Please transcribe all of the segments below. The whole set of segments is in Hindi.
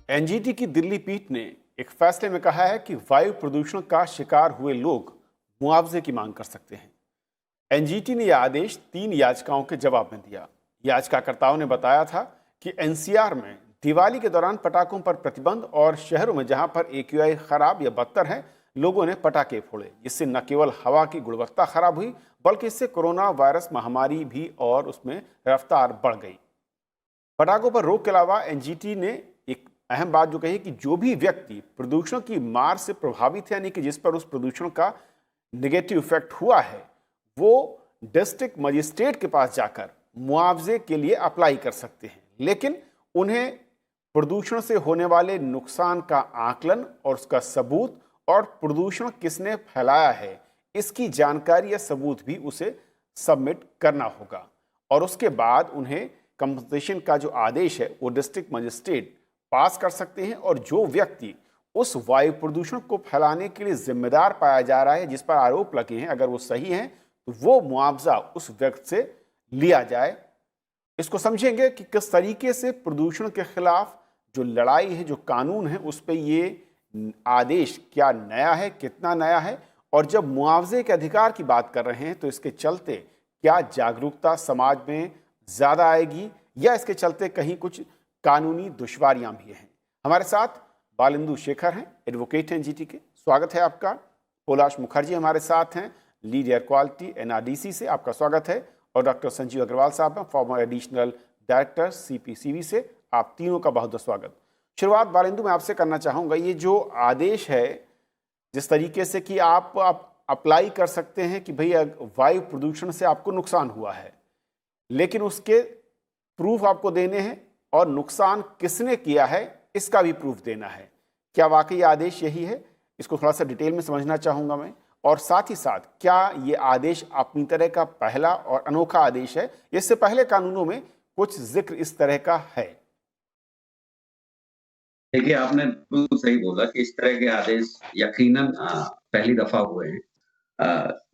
एनजीटी की दिल्ली पीठ ने एक फैसले में कहा है कि वायु प्रदूषण का शिकार हुए लोग मुआवजे की मांग कर सकते हैं। एनजीटी ने यह आदेश 3 याचिकाओं के जवाब में दिया। याचिकाकर्ताओं ने बताया था कि एनसीआर में दिवाली के दौरान पटाखों पर प्रतिबंध और शहरों में जहां पर एक्यूआई खराब या बदतर है, लोगों ने पटाखे फोड़े, जिससे न केवल हवा की गुणवत्ता खराब हुई बल्कि इससे कोरोना वायरस महामारी भी और उसमें रफ्तार बढ़ गई। पटाखों पर रोक के अलावा एनजीटी ने एक अहम बात जो कही कि जो भी व्यक्ति प्रदूषण की मार से प्रभावित है, यानी कि जिस पर उस प्रदूषण का नेगेटिव इफेक्ट हुआ है, वो डिस्ट्रिक्ट मजिस्ट्रेट के पास जाकर मुआवजे के लिए अप्लाई कर सकते हैं, लेकिन उन्हें प्रदूषण से होने वाले नुकसान का आकलन और उसका सबूत और प्रदूषण किसने फैलाया है इसकी जानकारी या सबूत भी उसे सबमिट करना होगा। और उसके बाद उन्हें कंपनसेशन का जो आदेश है वो डिस्ट्रिक्ट मजिस्ट्रेट पास कर सकते हैं। और जो व्यक्ति उस वायु प्रदूषण को फैलाने के लिए जिम्मेदार पाया जा रहा है, जिस पर आरोप लगे हैं, अगर वो सही हैं तो वो मुआवजा उस व्यक्ति से लिया जाए। इसको समझेंगे कि किस तरीके से प्रदूषण के खिलाफ जो लड़ाई है, जो कानून है, उस पर ये आदेश क्या नया है, कितना नया है, और जब मुआवजे के अधिकार की बात कर रहे हैं तो इसके चलते क्या जागरूकता समाज में ज़्यादा आएगी या इसके चलते कहीं कुछ कानूनी दुश्वारियां भी हैं। हमारे साथ बालेंदु शेखर हैं, एडवोकेट हैं एनजीटी के। स्वागत है आपका। पोलाश मुखर्जी हमारे साथ हैं, लीड एयर क्वालिटी एनआरडीसी से, आपका स्वागत है। और डॉक्टर संजीव अग्रवाल साहब हैं, फॉर्मर एडिशनल डायरेक्टर सीपीसीबी से, आप तीनों का बहुत बहुत स्वागत। शुरुआत बालेंदु मैं आपसे करना चाहूँगा, ये जो आदेश है जिस तरीके से कि आप अप्लाई कर सकते हैं कि भैया वायु प्रदूषण से आपको नुकसान हुआ है, लेकिन उसके प्रूफ आपको देने हैं और नुकसान किसने किया है इसका भी प्रूफ देना है। क्या वाकई आदेश यही है? इसको थोड़ा सा डिटेल में समझना चाहूँगा मैं। और साथ ही साथ क्या ये आदेश अपनी तरह का पहला और अनोखा आदेश है, इससे पहले कानूनों में कुछ जिक्र इस तरह का है? देखिए, आपने बिल्कुल सही बोला कि इस तरह के आदेश यकीनन पहली दफ़ा हुए हैं।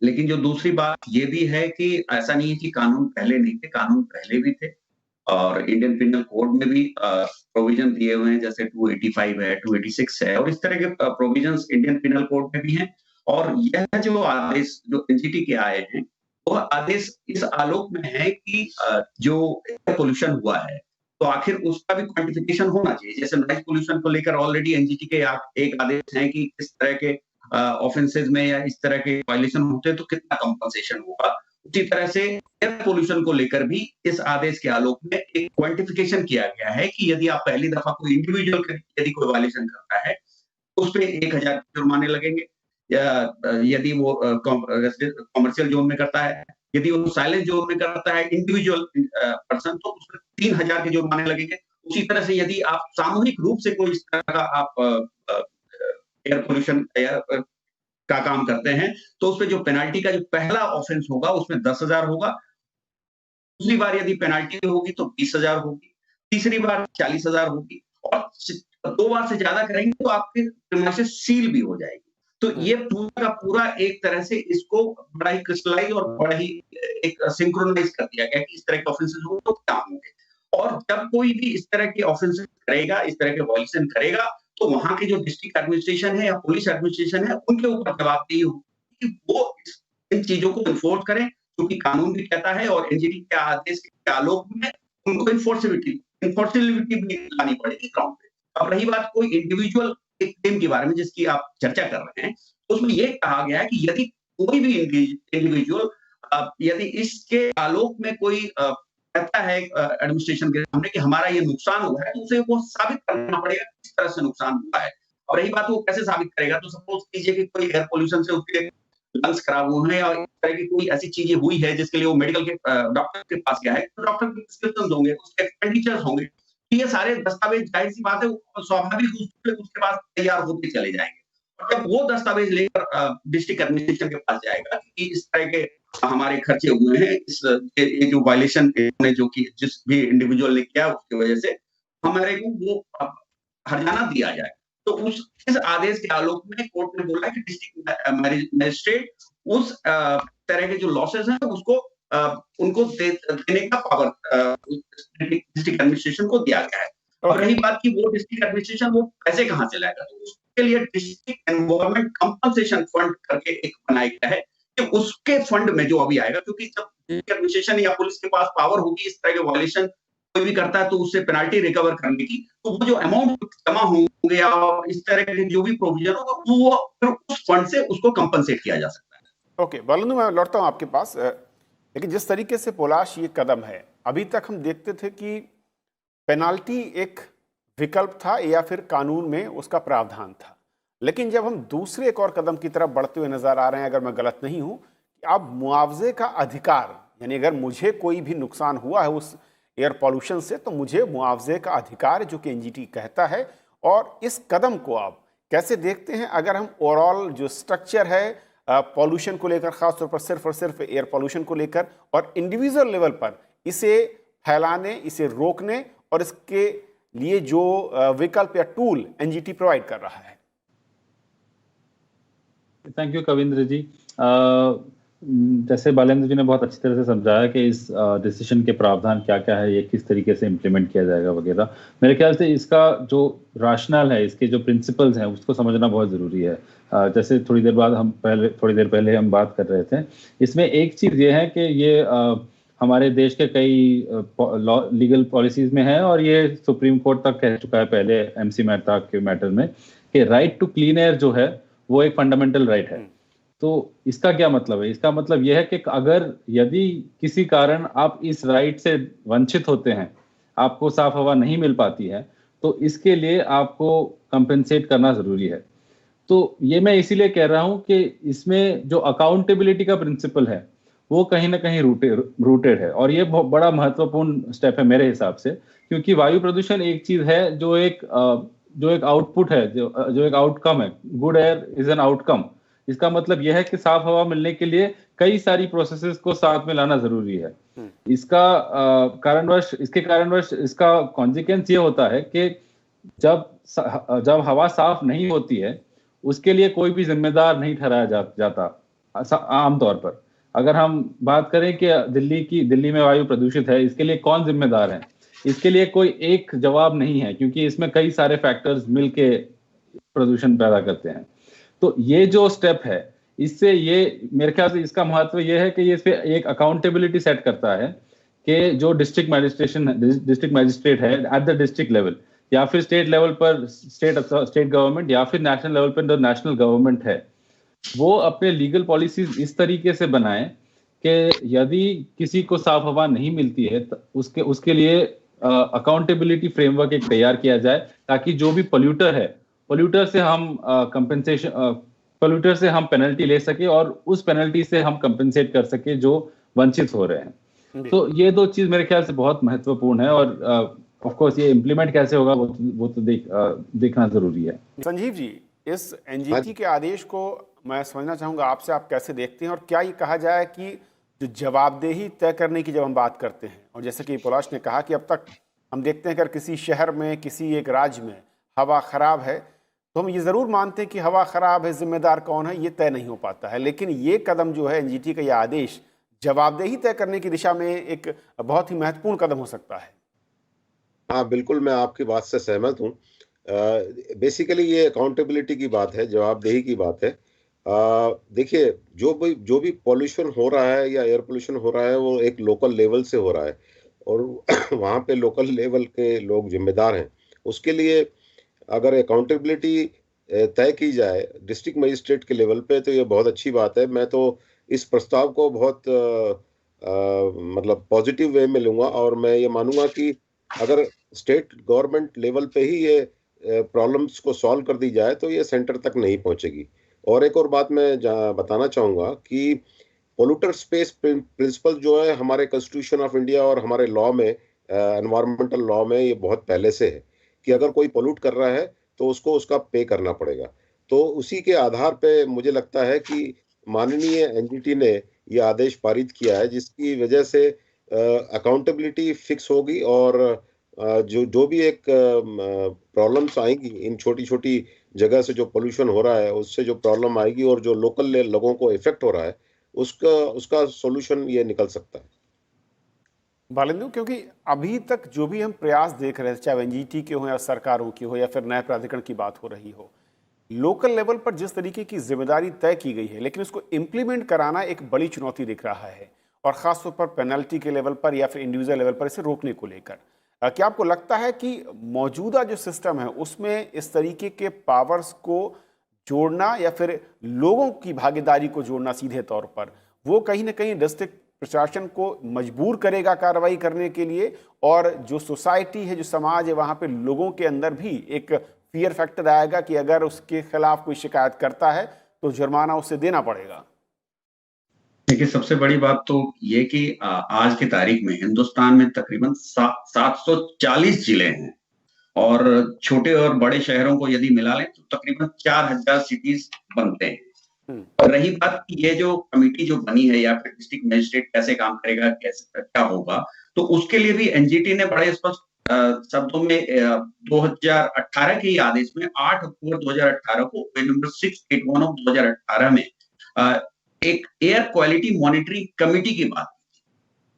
लेकिन जो दूसरी बात ये भी है कि ऐसा नहीं है कि कानून पहले नहीं थे, कानून पहले भी थे और इंडियन पिनल कोड में भी प्रोविज़न दिए हुए हैं, जैसे 285 है, 286 है और इस तरह के प्रोविज़न्स इंडियन पिनल कोड में भी हैं। और यह जो आदेश जो एनजीटी के आए हैं, वह आदेश इस आलोक में है कि जो एयर पॉल्यूशन हुआ है, तो आखिर उसका भी क्वांटिफिकेशन होना चाहिए। जैसे नॉइज़ पॉल्यूशन को लेकर ऑलरेडी एनजीटी के एक आदेश है कि किस तरह के ऑफेंसेस में या इस तरह के वायलेशन होते हैं तो कितना कंपनसेशन होगा। उसी तरह से एयर पॉल्यूशन को लेकर भी इस आदेश के आलोक में एक क्वांटिफिकेशन किया गया है कि यदि आप पहली दफा कोई इंडिविजुअल यदि कोई वायलेशन करता है, तो उस पे 1000 जुर्माने लगेंगे या यदि वो कॉमर्शियल जोन में करता है, यदि वो साइलेंस जोन में करता है इंडिविजुअल पर्सन तो उसमें 3000 के जुर्माने लगेंगे। उसी तरह से यदि आप सामूहिक रूप से कोई इस तरह का आप एयर पॉल्यूशन का काम करते हैं, तो उसपे जो पेनल्टी का जो पहला ऑफेंस होगा उसमें 10,000 होगा। दूसरी बार यदि पेनल्टी होगी तो 20,000 होगी, तीसरी बार 40,000 होगी और 2 बार से ज़्यादा करेंगे तो आपकी प्रीमाइसेस सील भी हो जाएगी। तो ये पूरा का पूरा एक तरह से इसको बड़ा ही क्रिस्टलाइज़ और बड़ा ही एक सिंक्रोनाइज़ कर दिया गया कि इस तरह के ऑफेंसेस हो तो क्या होंगे। और जब कोई भी इस तरह के ऑफेंसेस करेगा, इस तरह के वायलेशन करेगा, तो वहाँ की जो डिस्ट्रिक्ट एडमिनिस्ट्रेशन है या पुलिस एडमिनिस्ट्रेशन है, उनके ऊपर जवाबदेही होगी कि वो इन चीज़ों को एनफोर्स करें, क्योंकि कानून भी कहता है और एनजीटी के आदेश के आलोक में उनको एनफोर्सेबिलिटी भी लानी पड़ेगी ग्राउंड पे। अब रही बात कोई इंडिविजुअल एक क्लेम के बारे में जिसकी आप चर्चा कर रहे हैं, तो उसमें ये कहा गया है कि यदि कोई भी इंडिविजुअल यदि इसके आलोक में कोई कहता है एडमिनिस्ट्रेशन के सामने कि हमारा ये नुकसान हुआ है, तो उसे वो साबित करना पड़ेगा किस तरह से नुकसान हुआ है। और रही बात वो कैसे साबित करेगा, तो सपोज कीजिए कि कोई एयर पॉल्यूशन से उसके लंग्स खराब हुए हैं और इस तरह की कोई ऐसी चीजें हुई है जिसके लिए वो मेडिकल के डॉक्टर के पास गया है, तो डॉक्टर के प्रिस्क्रिप्शंस होंगे, उसके एक्सपेंडिचर्स होंगे। तो ये सारे दस्तावेज जाहिर-सी बात है स्वाभाविक रूप से उसके पास तैयार होते चले जाएँगे। और जब वो दस्तावेज लेकर डिस्ट्रिक्ट एडमिनिस्ट्रेशन के पास जाएगा कि इस तरह के हमारे खर्चे हुए हैं, ये जो वायलेशन ने जो कि जिस भी इंडिविजुअल ने किया उसकी वजह से हमारे को वो हर्जाना दिया जाए। तो इस आदेश के आलोक में कोर्ट ने बोला कि डिस्ट्रिक्ट मजिस्ट्रेट उस तरह के जो लॉसेस हैं उसको उनको देने का पावर डिस्ट्रिक्ट एडमिनिस्ट्रेशन को दिया गया है। अब रही बात की वो डिस्ट्रिक्ट एडमिनिस्ट्रेशन वो पैसे कहाँ से लाएगा, तो उसके लिए डिस्ट्रिक्ट एनवायरमेंट कंपनसेशन फंड करके एक बनाया गया है कि उसके फंड में जो अभी आएगा, क्योंकि जब डिस्ट्रिक्ट एडमिनिस्ट्रेशन या पुलिस के पास पावर होगी इस तरह के वायलेशन कोई भी करता है तो उससे पेनल्टी रिकवर करने की, तो वो जो अमाउंट जमा होंगे या इस तरह के जो भी प्रोविजन होगा वो फिर उस फंड से उसको कंपनसेट किया जा सकता है। ओके बालंदु, मैं लौटता हूं आपके पास। लेकिन जिस तरीके से पोलाश ये कदम है, अभी तक हम देखते थे कि पेनाल्टी एक विकल्प था या फिर कानून में उसका प्रावधान था, लेकिन जब हम दूसरे एक और कदम की तरफ बढ़ते हुए नजर आ रहे हैं, अगर मैं गलत नहीं हूं, कि अब मुआवजे का अधिकार, यानी अगर मुझे कोई भी नुकसान हुआ है उस एयर पॉल्यूशन से, तो मुझे मुआवजे का अधिकार जो कि एनजीटी कहता है। और इस कदम को आप कैसे देखते हैं, अगर हम ओवरऑल जो स्ट्रक्चर है पॉल्यूशन को लेकर, खासतौर पर सिर्फ और सिर्फ एयर पॉल्यूशन को लेकर, और इंडिविजुअल लेवल पर इसे फैलाने, इसे रोकने और इसके लिए जो विकल्प या टूल एनजीटी प्रोवाइड कर रहा है? थैंक यू कविंद्र जी। जैसे बालेंद्र जी ने बहुत अच्छी तरह से समझाया कि इस डिसीजन के प्रावधान क्या क्या है, ये किस तरीके से इम्प्लीमेंट किया जाएगा वगैरह। मेरे ख्याल से इसका जो राशनल है, इसके जो प्रिंसिपल्स हैं, उसको समझना बहुत ज़रूरी है। जैसे थोड़ी देर पहले हम बात कर रहे थे, इसमें एक चीज़ ये है कि ये हमारे देश के कई लीगल पॉलिसीज में है और ये सुप्रीम कोर्ट तक कह चुका है पहले एमसी मेहता के मैटर में, कि राइट टू क्लीन एयर जो है वो एक फंडामेंटल राइट है। तो इसका क्या मतलब है? इसका मतलब यह है कि अगर यदि किसी कारण आप इस राइट से वंचित होते हैं, आपको साफ हवा नहीं मिल पाती है, तो इसके लिए आपको कंपेंसेट करना जरूरी है। तो ये मैं इसीलिए कह रहा हूं कि इसमें जो अकाउंटेबिलिटी का प्रिंसिपल है वो कहीं ना कहीं रूटेड है, और ये बहुत बड़ा महत्वपूर्ण स्टेप है मेरे हिसाब से, क्योंकि वायु प्रदूषण एक चीज है जो एक आउटपुट है, जो एक आउटकम है। Good air is an outcome. इसका मतलब यह है कि साफ हवा मिलने के लिए कई सारी प्रोसेसेस को साथ में लाना जरूरी है। इसके कारणवश इसका कॉन्सिक्वेंस ये होता है कि जब हवा साफ नहीं होती है, उसके लिए कोई भी जिम्मेदार नहीं ठहराया जाता आमतौर पर। अगर हम बात करें कि दिल्ली में वायु प्रदूषित है, इसके लिए कौन जिम्मेदार है, इसके लिए कोई एक जवाब नहीं है, क्योंकि इसमें कई सारे फैक्टर्स मिलके प्रदूषण पैदा करते हैं। तो ये जो स्टेप है, इससे ये मेरे ख्याल से इसका महत्व ये है कि ये इससे एक अकाउंटेबिलिटी सेट करता है कि जो डिस्ट्रिक्ट मैजिस्ट्रेट है एट द डिस्ट्रिक्ट लेवल, या फिर स्टेट लेवल पर स्टेट गवर्नमेंट, या फिर नेशनल लेवल पर जो नेशनल गवर्नमेंट है, वो अपने लीगल पॉलिसीज इस तरीके से बनाए कि यदि किसी को साफ हवा नहीं मिलती है तो उसके लिए अकाउंटेबिलिटी फ्रेमवर्क एक तैयार किया जाए, ताकि जो भी पोल्यूटर से हम पेनल्टी ले सके और उस पेनल्टी से हम कंपेंसेट कर सके जो वंचित हो रहे हैं। तो ये दो चीज मेरे ख्याल से बहुत महत्वपूर्ण है, और ऑफ कोर्स ये इम्प्लीमेंट कैसे होगा वो तो देखना जरूरी है। संजीव जी, इस एनजीटी के आदेश को मैं समझना चाहूंगा आपसे, आप कैसे देखते हैं, और क्या ये कहा जाए कि जो जवाबदेही तय करने की जब हम बात करते हैं, और जैसे कि पोलाश ने कहा कि अब तक हम देखते हैं अगर किसी शहर में, किसी एक राज्य में हवा खराब है, तो हम ये ज़रूर मानते हैं कि हवा खराब है, जिम्मेदार कौन है ये तय नहीं हो पाता है। लेकिन ये कदम जो है एनजीटी का, ये आदेश जवाबदेही तय करने की दिशा में एक बहुत ही महत्वपूर्ण कदम हो सकता है। हाँ, बिल्कुल मैं आपकी बात से सहमत हूँ। बेसिकली ये अकाउंटेबिलिटी की बात है, जवाबदेही की बात है। देखिए, जो भी पॉल्यूशन हो रहा है या एयर पोल्यूशन हो रहा है, वो एक लोकल लेवल से हो रहा है, और वहाँ पे लोकल लेवल के लोग जिम्मेदार हैं। उसके लिए अगर अकाउंटेबिलिटी तय की जाए डिस्ट्रिक्ट मजिस्ट्रेट के लेवल पे, तो ये बहुत अच्छी बात है। मैं तो इस प्रस्ताव को बहुत मतलब पॉजिटिव वे में लूँगा, और मैं ये मानूंगा कि अगर स्टेट गवर्नमेंट लेवल पे ही ये प्रॉब्लम्स को सॉल्व कर दी जाए तो ये सेंटर तक नहीं पहुंचेगी। और एक और बात मैं बताना चाहूँगा कि पोल्यूटर स्पेस प्रिंसिपल जो है हमारे कॉन्स्टिट्यूशन ऑफ इंडिया और हमारे लॉ में, एनवायरमेंटल लॉ में, ये बहुत पहले से है कि अगर कोई पोल्यूट कर रहा है तो उसको उसका पे करना पड़ेगा। तो उसी के आधार पे मुझे लगता है कि माननीय एनजीटी ने ये आदेश पारित किया है, जिसकी वजह से अकाउंटेबिलिटी फिक्स होगी, और जो भी एक प्रॉब्लम्स आएंगी इन छोटी छोटी जगह से, जो पोल्यूशन हो रहा है उससे जो प्रॉब्लम आएगी, और जो लोकल लोगों को इफेक्ट हो रहा है, उसका सॉल्यूशन ये निकल सकता है। बालिंदु, क्योंकि अभी तक जो भी हम प्रयास देख रहे थे, चाहे एनजीटी के हो या सरकारों की हो या फिर नए प्राधिकरण की बात हो रही हो, लोकल लेवल पर जिस तरीके की जिम्मेदारी तय की गई है, लेकिन उसको इम्प्लीमेंट कराना एक बड़ी चुनौती दिख रहा है, और खासतौर पर पेनल्टी के लेवल पर या फिर इंडिविजुअल लेवल पर इसे रोकने को लेकर क्या आपको लगता है कि मौजूदा जो सिस्टम है उसमें इस तरीके के पावर्स को जोड़ना या फिर लोगों की भागीदारी को जोड़ना सीधे तौर पर, वो कहीं ना कहीं डिस्ट्रिक्ट प्रशासन को मजबूर करेगा कार्रवाई करने के लिए, और जो सोसाइटी है, जो समाज है, वहाँ पे लोगों के अंदर भी एक फियर फैक्टर आएगा कि अगर उसके खिलाफ कोई शिकायत करता है तो जुर्माना उसे देना पड़ेगा? देखिए, सबसे बड़ी बात तो ये कि आज की तारीख में हिंदुस्तान में तकरीबन 740 जिले हैं, और छोटे और बड़े शहरों को यदि मिला लें तो तकरीबन 4000 सिटीज बनते हैं। और रही बात कि ये जो कमेटी जो बनी है या फिर डिस्ट्रिक्ट मजिस्ट्रेट कैसे काम करेगा, कैसे क्या होगा, तो उसके लिए भी एनजीटी ने बड़े स्पष्ट शब्दों में 2018 के ही आदेश में 8 अक्टूबर 2018 को नंबर 681 ऑफ 2018 में एक एयर क्वालिटी मॉनिटरिंग कमेटी की बात की,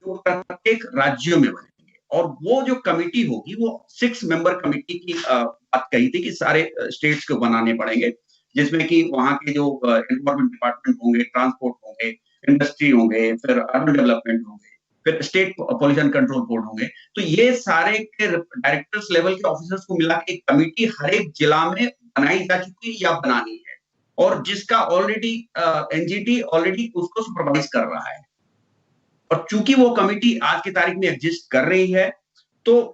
जो प्रत्येक राज्यों में बनेंगे, और वो जो कमेटी होगी वो 6 मेंबर कमेटी की बात कही थी कि सारे स्टेट्स को बनाने पड़ेंगे, जिसमें कि वहां के जो एनवायरमेंट डिपार्टमेंट होंगे, ट्रांसपोर्ट होंगे, इंडस्ट्री होंगे, फिर अर्बन डेवलपमेंट होंगे, फिर स्टेट पॉल्यूशन कंट्रोल बोर्ड होंगे, तो ये सारे के डायरेक्टर्स लेवल के ऑफिसर्स को मिला के एक कमेटी हर एक जिला में बनाई जा चुकी है या बनानी है, और जिसका ऑलरेडी एनजीटी ऑलरेडी उसको सुपरवाइज कर रहा है। और चूंकि वो कमेटी आज की तारीख में एग्जिस्ट कर रही है, तो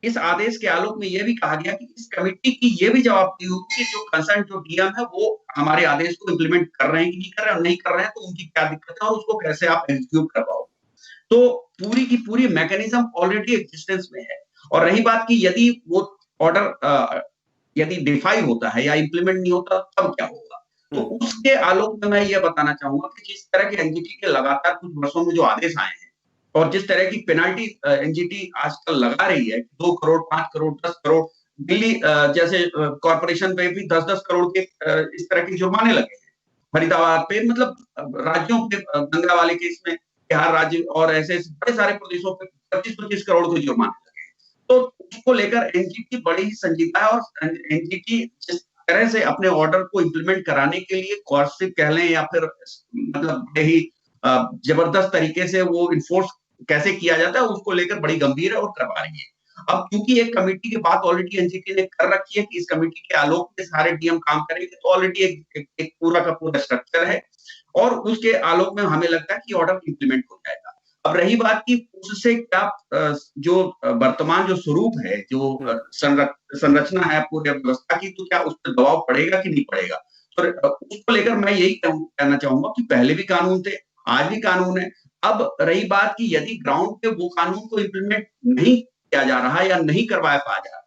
इस आदेश के आलोक में यह भी कहा गया कि इस कमेटी की यह भी जवाबदेही होगी कि जो कंसर्न जो डीएम है वो हमारे आदेश को इंप्लीमेंट कर रहे हैं कि नहीं कर रहे हैं, और नहीं कर रहे हैं तो उनकी क्या दिक्कत है और उसको कैसे आप एग्जीक्यूट करवाओगे। तो पूरी की पूरी मैकेनिज्म ऑलरेडी एग्जिस्टेंस में है। और रही बात की यदि वो ऑर्डर यदि डिफाई होता है या इंप्लीमेंट नहीं होता तब क्या होगा, तो उसके आलोक में मैं ये बताना चाहूंगा कि जिस तरह के एनजीटी के लगातार कुछ वर्षों में जो आदेश आए हैं और जिस तरह की पेनाल्टी एनजीटी आजकल लगा रही है, 2 करोड़, 5 करोड़, 10 करोड़, दिल्ली जैसे कॉर्पोरेशन पे भी 10-10 करोड़ के इस तरह के जुर्माने लगे हैं, फरीदाबाद पे, मतलब राज्यों पे, गंगा वाले केस में बिहार राज्य और ऐसे बड़े सारे प्रदेशों पे 25-25 करोड़ के जुर्माने लगे हैं। तो उसको लेकर एनजीटी बड़ी ही संजीदा है, और एनजीटी जिस तरह से अपने ऑर्डर को इंप्लीमेंट कराने के लिए कोर्सिव कह लें या फिर मतलब बड़े ही जबरदस्त तरीके से वो इन्फोर्स कैसे किया जाता है, उसको लेकर बड़ी गंभीर है और करवा रही है। अब क्योंकि एक कमेटी की बात ऑलरेडी एनजीटी ने कर रखी है कि इस कमेटी के आलोक में सारे डीएम काम करेंगे, तो ऑलरेडी एक पूरा का पूरा स्ट्रक्चर है, और उसके आलोक में हमें लगता है कि ऑर्डर इंप्लीमेंट हो जाएगा। अब रही बात की उससे क्या जो वर्तमान जो स्वरूप है, जो संरचना है पूरी व्यवस्था की, तो क्या उस पर दबाव पड़ेगा कि नहीं पड़ेगा, तो उसको लेकर मैं यही कहना चाहूंगा कि पहले भी कानून थे, आज भी कानून है। अब रही बात की यदि ग्राउंड पे वो कानून को इंप्लीमेंट नहीं किया जा रहा या नहीं करवाया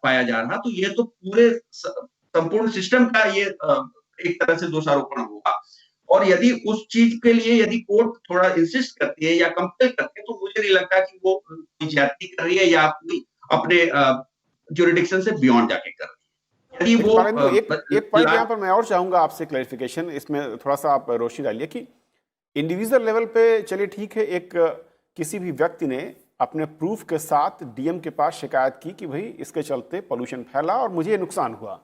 पाया जा रहा, तो ये तो पूरे संपूर्ण सिस्टम का ये एक तरह से दोषारोपण होगा। और यदि उस चीज के लिए यदि कोर्ट थोड़ा इंसिस्ट करती है या कंपेल करती है, तो मुझे नहीं लगता कि वो ज्यादती कर रही है या कोई अपने ज्यूरिडिक्शन से बियॉन्ड जाके कर रही है। यदि वो एक पॉइंट यहाँ पर मैं और चाहूंगा आपसे क्लैरिफिकेशन, इसमें थोड़ा सा आप रोशनी डालिए कि इंडिविजुअल लेवल पे चलिए ठीक है, एक किसी भी व्यक्ति ने अपने प्रूफ के साथ डीएम के पास शिकायत की कि भाई इसके चलते पोल्यूशन फैला और मुझे नुकसान हुआ,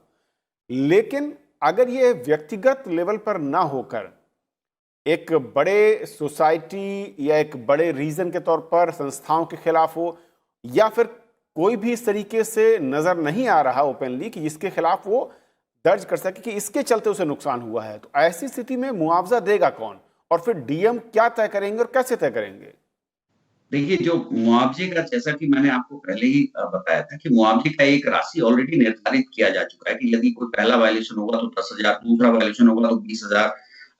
लेकिन अगर ये व्यक्तिगत लेवल पर ना होकर एक बड़े सोसाइटी या एक बड़े रीजन के तौर पर संस्थाओं के खिलाफ हो, या फिर कोई भी इस तरीके से नजर नहीं आ रहा ओपनली कि जिसके खिलाफ वो दर्ज कर सके कि इसके चलते उसे नुकसान हुआ है, तो ऐसी स्थिति में मुआवजा देगा कौन, और फिर डीएम क्या तय करेंगे और कैसे तय करेंगे? देखिए, जो मुआवजे का, जैसा कि मैंने आपको पहले ही बताया था कि मुआवजे का एक राशि ऑलरेडी निर्धारित किया जा चुका है कि यदि कोई पहला वायलेशन होगा तो 10,000, दूसरा वायलेशन होगा तो 20,000,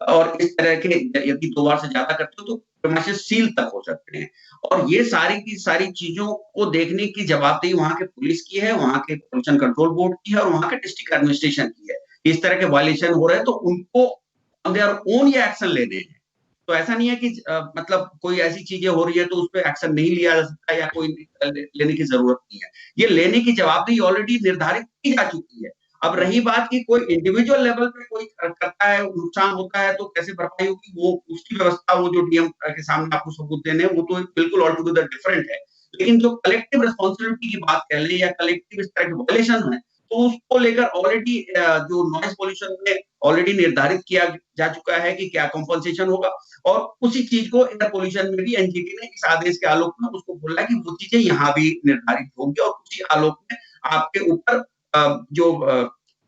और इस तरह के यदि 2 बार से ज्यादा करते हो तो प्रीमाइशियल सील तक हो सकते हैं। और ये सारी की सारी चीजों को देखने की जवाबदेही वहां के पुलिस की है, वहां के पोल्यूशन कंट्रोल बोर्ड की है, और वहां के डिस्ट्रिक्ट एडमिनिस्ट्रेशन की है। इस तरह के वायलेशन हो रहे हैं तो उनको ऑन देयर ओन ये एक्शन लेने हैं। तो ऐसा नहीं है कि मतलब कोई ऐसी चीजें हो रही है तो उस पर एक्शन नहीं लिया जा सकता या कोई लेने की जरूरत नहीं है। ये लेने की जवाबदेही ऑलरेडी निर्धारित की जा चुकी है। अब रही बात कि कोई इंडिविजुअल लेवल पे कोई करता है, नुकसान होता है तो कैसे भरपाई होगी, वो उसकी व्यवस्था, वो जो डीएम के सामने आपको सबूत देने हैं, वो तो बिल्कुल ऑल टुगेदर डिफरेंट है। लेकिन जो कलेक्टिव रिस्पॉन्सिबिलिटी की बात कर लें या कलेक्टिव इस तरह के वायलेशन है, तो उसको लेकर ऑलरेडी जो नॉइज पॉल्यूशन में ऑलरेडी निर्धारित किया जा चुका है कि क्या कंपनसेशन होगा, और उसी चीज को एयर पॉल्यूशन में भी एनजीटी ने इस आदेश के आलोक में उसको बोला कि वो चीजें यहाँ भी निर्धारित होंगी, और उसी आलोक में आपके ऊपर जो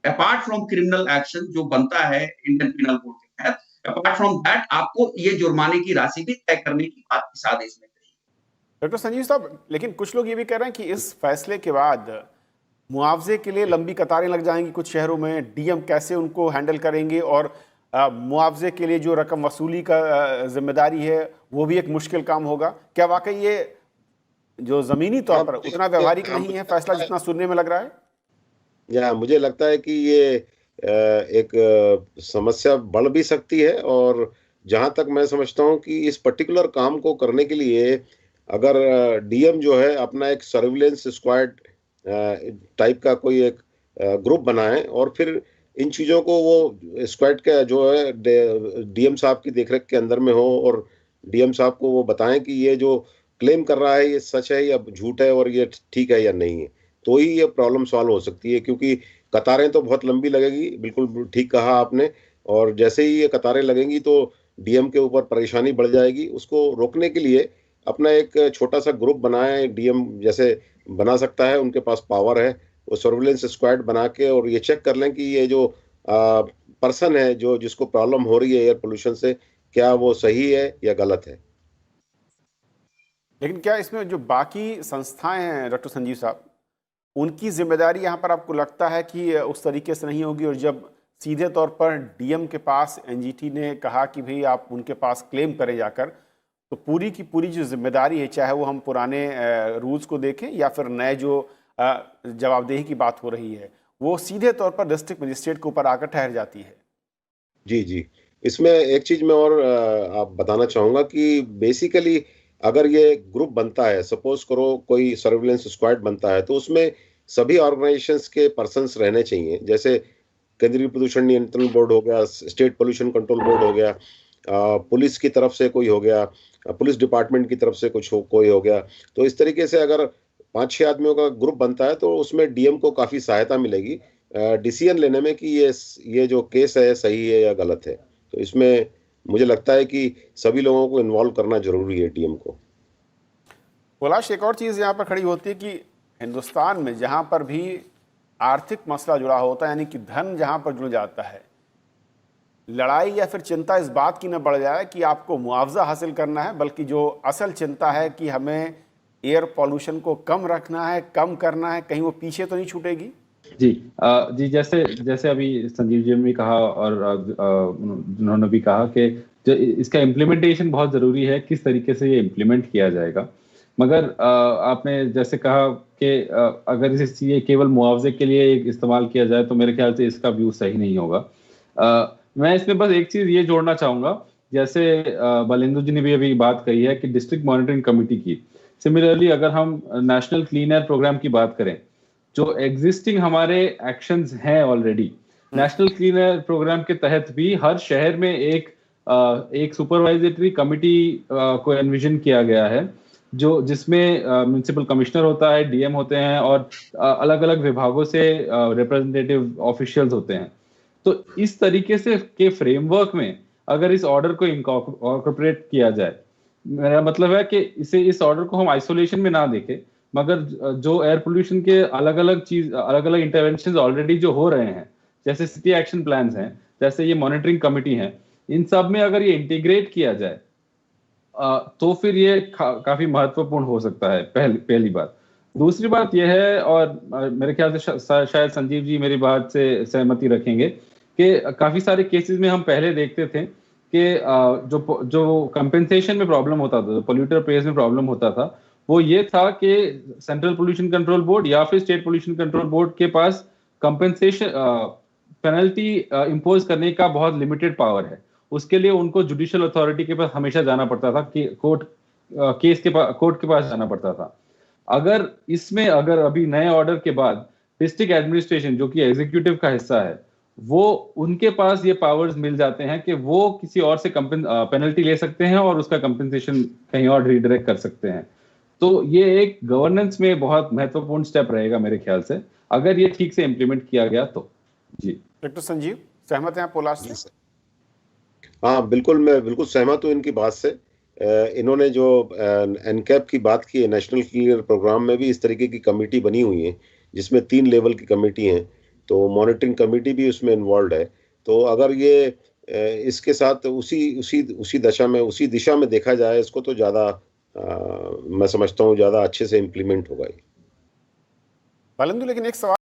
अपार्ट फ्रॉम क्रिमिनल एक्शन जो बनता है इंडियन पिनल कोड के तहत, अपार्ट फ्रॉम दैट आपको ये जुर्माने की राशि भी तय करने की बात इस आदेश में कही। डॉक्टर संजीव साहब, लेकिन कुछ लोग ये भी कह रहे हैं कि इस फैसले के बाद मुआवजे के लिए लंबी कतारें लग जाएंगी कुछ शहरों में, डीएम कैसे उनको हैंडल करेंगे, और मुआवजे के लिए जो रकम वसूली का जिम्मेदारी है वो भी एक मुश्किल काम होगा। क्या वाकई ये जो जमीनी तौर पर उतना व्यवहारिक नहीं है फैसला जितना सुनने में लग रहा है? या मुझे लगता है कि ये एक समस्या बढ़ भी सकती है, और जहां तक मैं समझता हूं कि इस पर्टिकुलर काम को करने के लिए अगर डीएम जो है अपना एक सर्विलेंस स्क्वाड टाइप का कोई एक ग्रुप बनाए, और फिर इन चीज़ों को वो स्क्वाड का जो है डीएम साहब की देखरेख के अंदर में हो, और डीएम साहब को वो बताएं कि ये जो क्लेम कर रहा है ये सच है या झूठ है, और ये ठीक है या नहीं है, तो ही ये प्रॉब्लम सॉल्व हो सकती है। क्योंकि कतारें तो बहुत लंबी लगेगी, बिल्कुल ठीक कहा आपने, और जैसे ही ये कतारें लगेंगी तो डीएम के ऊपर परेशानी बढ़ जाएगी। उसको रोकने के लिए अपना एक छोटा सा ग्रुप बनाए, डीएम जैसे बना सकता है, उनके पास पावर है, वो सर्विलेंस स्क्वाड बना के और ये चेक कर लें कि ये जो पर्सन है जो जिसको प्रॉब्लम हो रही है एयर पोल्यूशन से, क्या वो सही है या गलत है। लेकिन क्या इसमें जो बाकी संस्थाएं हैं डॉक्टर संजीव साहब, उनकी जिम्मेदारी यहाँ पर आपको लगता है कि उस तरीके से नहीं होगी? और जब सीधे तौर पर डीएम के पास एनजीटी ने कहा कि भाई आप उनके पास क्लेम करें जाकर, तो पूरी की पूरी जो जिम्मेदारी है, चाहे वो हम पुराने रूल्स को देखें या फिर नए जो जवाबदेही की बात हो रही है, वो सीधे तौर पर डिस्ट्रिक्ट मजिस्ट्रेट के ऊपर आकर ठहर जाती है। जी जी, इसमें एक चीज मैं और आप बताना चाहूंगा कि बेसिकली अगर ये ग्रुप बनता है, सपोज करो कोई सर्विलेंस स्क्वाड बनता है, तो उसमें सभी ऑर्गेनाइजेशंस के पर्सन्स रहने चाहिए। जैसे केंद्रीय प्रदूषण नियंत्रण बोर्ड हो गया, स्टेट पोल्यूशन कंट्रोल बोर्ड हो गया, पुलिस की तरफ से कोई हो गया, पुलिस डिपार्टमेंट की तरफ से कोई हो गया। तो इस तरीके से अगर 5-6 आदमियों का ग्रुप बनता है तो उसमें डीएम को काफी सहायता मिलेगी डिसीजन लेने में कि ये जो केस है सही है या गलत है। तो इसमें मुझे लगता है कि सभी लोगों को इन्वॉल्व करना जरूरी है डीएम को। कैलाश, एक और चीज़ यहाँ पर खड़ी होती है कि हिंदुस्तान में जहाँ पर भी आर्थिक मसला जुड़ा होता है, यानी कि धन जहाँ पर जुड़ जाता है, लड़ाई या फिर चिंता इस बात की न बढ़ जाए कि आपको मुआवजा हासिल करना है, बल्कि जो असल चिंता है कि हमें एयर पॉल्यूशन को कम रखना है, कम करना है, कहीं वो पीछे तो नहीं छूटेगी। जी जी, जैसे अभी संजीव जी ने भी कहा और उन्होंने भी कहा कि जो इसका इम्प्लीमेंटेशन बहुत जरूरी है, किस तरीके से ये इम्प्लीमेंट किया जाएगा। मगर आपने जैसे कहा कि अगर ये केवल मुआवजे के लिए इस्तेमाल किया जाए तो मेरे ख्याल से इसका व्यू सही नहीं होगा। मैं इसमें बस एक चीज ये जोड़ना चाहूंगा, जैसे बलेंदु जी ने भी अभी बात कही है कि डिस्ट्रिक्ट मॉनिटरिंग कमेटी की। सिमिलरली अगर हम नेशनल क्लीन एयर प्रोग्राम की बात करें, जो एग्जिस्टिंग हमारे एक्शंस हैं already, national clean air programme के तहत भी हर शहर में एक सुपरवाइजरी कमेटी को एनविजन किया गया है, जो जिसमें म्युनिसिपल कमिश्नर होता है, डीएम होते हैं और अलग अलग विभागों से रिप्रेजेंटेटिव ऑफिशियल्स होते हैं। तो इस तरीके से के फ्रेमवर्क में अगर इस ऑर्डर को इनकॉर्पोरेट किया जाए, मेरा मतलब है कि इस ऑर्डर को हम आइसोलेशन में ना देखें, मगर जो एयर पोल्यूशन के अलग अलग इंटरवेंशंस ऑलरेडी जो हो रहे हैं, जैसे सिटी एक्शन प्लान्स हैं, जैसे ये मॉनिटरिंग कमेटी है, इन सब में अगर ये इंटीग्रेट किया जाए तो फिर ये काफी महत्वपूर्ण हो सकता है। पहली बात। दूसरी बात यह है, और मेरे ख्याल से शायद संजीव जी मेरी बात से सहमति रखेंगे, कि काफी सारे केसेस में हम पहले देखते थे कि जो कंपेंसेशन में प्रॉब्लम होता था, पोल्यूटर पेज में प्रॉब्लम होता था, वो ये था कि सेंट्रल पोल्यूशन कंट्रोल बोर्ड या फिर स्टेट पोल्यूशन कंट्रोल बोर्ड के पास कंपेंसेशन पेनल्टी इंपोज करने का बहुत लिमिटेड पावर है। उसके लिए उनको जुडिशियल अथॉरिटी के पास हमेशा जाना पड़ता था, कि कोर्ट के पास जाना पड़ता था। अगर अभी नए ऑर्डर के बाद डिस्ट्रिक्ट एडमिनिस्ट्रेशन जो कि एग्जीक्यूटिव का हिस्सा है, वो उनके पास ये पावर्स मिल जाते हैं कि वो किसी और से पेनल्टी ले सकते हैं और उसका कंपेंसेशन कहीं और रिडायरेक्ट कर सकते हैं। तो ये एक गवर्नेंस में बहुत महत्वपूर्ण स्टेप रहेगा मेरे ख्याल से, अगर ये ठीक से इम्प्लीमेंट किया गया तो। जी डॉक्टर संजीव, सहमत हैं आप पोलार्ड से? हाँ बिल्कुल, मैं बिल्कुल सहमत हूँ इनकी बात से। इन्होंने जो एनकैप की बात की है, नेशनल क्लियर प्रोग्राम में भी इस तरीके की कमेटी बनी हुई है जिसमें 3 लेवल की कमेटी हैं, तो मॉनिटरिंग कमेटी भी उसमें इन्वॉल्व है। तो अगर ये इसके साथ उसी दिशा में देखा जाए इसको, तो ज़्यादा मैं समझता हूँ ज़्यादा अच्छे से इम्प्लीमेंट होगा ये। बालेंदु, लेकिन एक सवाल